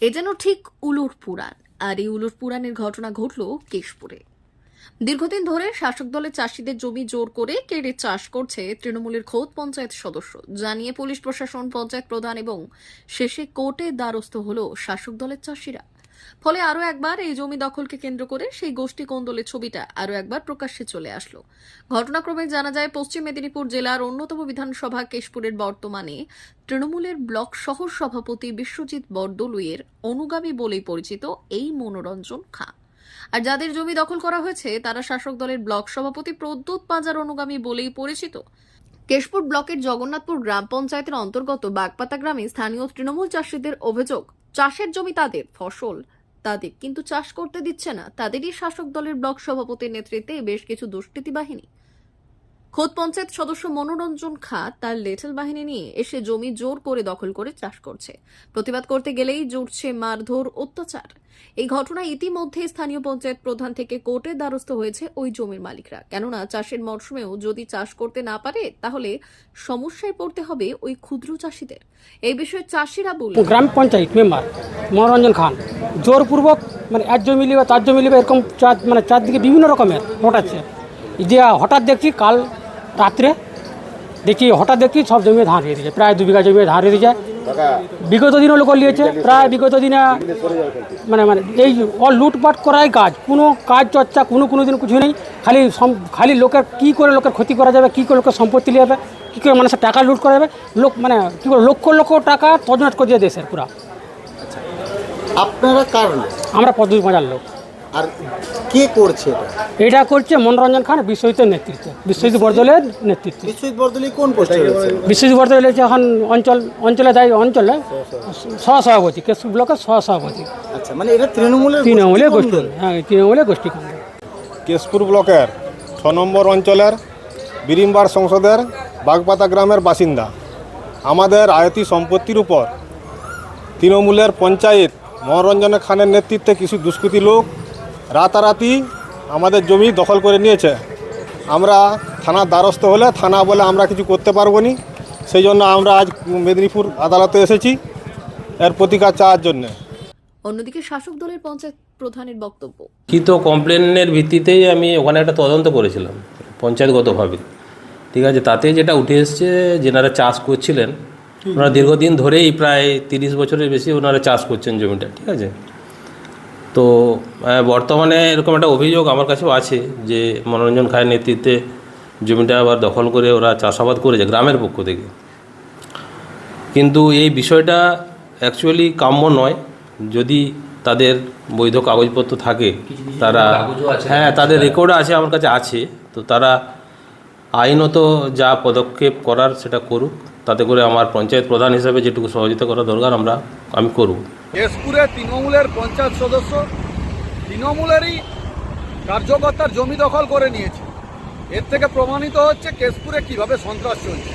এ যেন ঠিক উলুর পুরাণ। আর এই উলুর পুরাণের ঘটনা ঘটল কেশপুরে। দীর্ঘদিন ধরে শাসক দলের চাষিদের জমি জোর করে কেড়ে চাষ করছে তৃণমূলের খোদ পঞ্চায়েত সদস্য জানিয়ে পুলিশ প্রশাসন, পঞ্চায়েত প্রধান এবং শেষে কোর্টের দ্বারস্থ হল শাসক দলের চাষিরা। ফলে আরো একবার এই জমি দখলকে কেন্দ্র করে সেই গোষ্ঠী কোন্দলের ছবিটা আরো একবার প্রকাশ্যে চলে আসলো। ঘটনাক্রমে জানা যায়, পশ্চিম মেদিনীপুর জেলার অন্যতম বিধানসভা কেশপুরের বর্তমানে তৃণমূলের ব্লক শহর সভাপতি বিশ্বজিৎ বরদলুইয়ের অনুগামী বলেই পরিচিত এই মনোরঞ্জন খাঁ। আর যাদের জমি দখল করা হয়েছে তারা শাসক দলের ব্লক সভাপতি প্রদ্যুৎ পাঁজার অনুগামী বলেই পরিচিত। কেশপুর ব্লকের জগন্নাথপুর গ্রাম পঞ্চায়েতের অন্তর্গত বাগপাতা গ্রামে স্থানীয় তৃণমূল চাষিদের অভিযোগ, চাষের জমি তাদের, ফসল তাদের, কিন্তু চাষ করতে দিচ্ছে না তাদেরই শাসক দলের ব্লক সভাপতির নেতৃত্বে বেশ কিছু দুষ্কৃতী বাহিনী। খোদ পঞ্চায়েত সদস্য মনোরঞ্জন খাঁ তার লেটেল বাহিনী নিয়ে এসে জমি জোর করে দখল করে চাষ করছে। প্রতিবাদ করতে গেলেই জুটছে মারধর, অত্যাচার। এই ঘটনায় ইতিমধ্যে স্থানীয় পঞ্চায়েত প্রধান থেকে কোর্টের দ্বারস্থ হয়েছে ওই জমির মালিকরা। কেননা চাষের মরশুমেও যদি চাষ করতে না পারে তাহলে সমস্যায় পড়তে হবে ওই ক্ষুদ্র চাষিদের। এই বিষয়ে চাষিরা বললেন, গ্রাম পঞ্চায়েত মেম্বার মনোরঞ্জন খান জোরপূর্বক এক জমি লিবে তার জমি লিবে এরকম চারদিকে বিভিন্ন রকমের ঘটাচ্ছে। যে হঠাৎ দেখছি কাল রাত্রে হঠাৎ দেখছি সব জমি ধান হয়ে দিয়েছে, প্রায় 2 বিঘা জমি ধান হয়ে দিয়েছে। বিগত দিনও লোক নিয়েছে, প্রায় বিগত দিনে এই লুটপাট করাই কাজ, কোনো কাজ চর্চা কোনো দিন কিছু নেই। খালি লোকের কী করে লোকের ক্ষতি করা যাবে, কী করে লোকের সম্পত্তি নিয়ে যাবে, কী করে মানুষের টাকা লুট করা যাবে, লোক কী করে লক্ষ লক্ষ টাকা তজনাট করে দিয়ে দেশের পুরা। আপনারা কার লোক? আমরা পদ্ধতি মজার লোক। আর কে করছে এটা করছে মনোরঞ্জন খান বিশ্বজিতের নেতৃত্বে, বিশ্বজিৎ বরদলের নেতৃত্বে। বিশ্বজিৎ বরদলৈ কোন পোস্টে রয়েছে? বিশ্বজিৎ বরদলৈ হচ্ছে এখন অঞ্চলে সহসভাপতি, কেশপুর ব্লকের সহসভাপতি। আচ্ছা, মানে এটা তৃণমূলের গোষ্ঠী। হ্যাঁ, তৃণমূলের গোষ্ঠী। কেশপুর ব্লকের 6 নম্বর অঞ্চলের বিরিমবার সংসদের বাগপাতা গ্রামের বাসিন্দা। আমাদের আয়তি সম্পত্তির উপর তৃণমূলের পঞ্চায়েত মনোরঞ্জন খানের নেতৃত্বে কিছু দুষ্কৃতী লোক রাতারাতি আমাদের জমি দখল করে নিয়েছে। আমরা থানার দ্বারস্থ হলে থানা বলে আমরা কিছু করতে পারবো না, সেই জন্য আমরা আজ মেদিনীপুর আদালতে এসেছি এর প্রতিকার চাওয়ার জন্যে। অন্যদিকে শাসক দলের পঞ্চায়েত প্রধানের বক্তব্য, লিখিত কমপ্লেনের ভিত্তিতেই আমি ওখানে একটা তদন্ত করেছিলাম পঞ্চায়েতগতভাবে, ঠিক আছে। তাতে যেটা উঠে এসছে, যেনারা চাষ করছিলেন ওনারা দীর্ঘদিন ধরেই প্রায় 30 বছরের বেশি ওনারা চাষ করছেন জমিটা, ঠিক আছে। তো বর্তমানে এরকম একটা অভিযোগ আমার কাছেও আছে যে মনোরঞ্জন খায়ের নেতৃত্বে জমিটা আবার দখল করে ওরা চাষাবাদ করেছে গ্রামের পক্ষ থেকে। কিন্তু এই বিষয়টা অ্যাকচুয়ালি কাম্য নয়। যদি তাদের বৈধ কাগজপত্র থাকে, তারা হ্যাঁ তাদের রেকর্ড আছে, আমার কাছে আছে, তো তারা আইনত যা পদক্ষেপ করার সেটা করুক। তাতে করে আমার পঞ্চায়েত প্রধান হিসাবে যেটুকু সহযোগিতা করা দরকার আমি করব। কেশপুরে তৃণমূলের পঞ্চায়েত সদস্য তৃণমূলেরই কার্যকর্তার জমি দখল করে নিয়েছে। এর থেকে প্রমাণিত হচ্ছে কেশপুরে কিভাবে সন্ত্রাস চলছে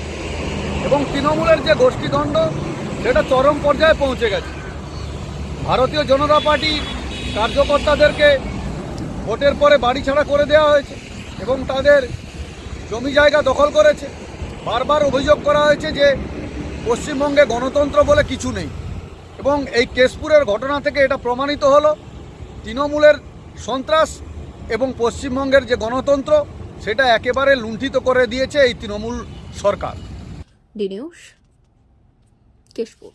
এবং তৃণমূলের যে গোষ্ঠীদ্বন্দ্ব সেটা চরম পর্যায়ে পৌঁছে গেছে। ভারতীয় জনতা পার্টি কার্যকর্তাদেরকে ভোটের পরে বাড়ি ছাড়া করে দেওয়া হয়েছে এবং তাদের জমি জায়গা দখল করেছে। বারবার অভিযোগ করা হয়েছে যে পশ্চিমবঙ্গে গণতন্ত্র বলে কিছু নেই এবং এই কেশপুরের ঘটনা থেকে এটা প্রমাণিত হলো তৃণমূলের সন্ত্রাস এবং পশ্চিমবঙ্গের যে গণতন্ত্র সেটা একেবারে লুণ্ঠিত করে দিয়েছে এই তৃণমূল সরকার। D News, Keshpur.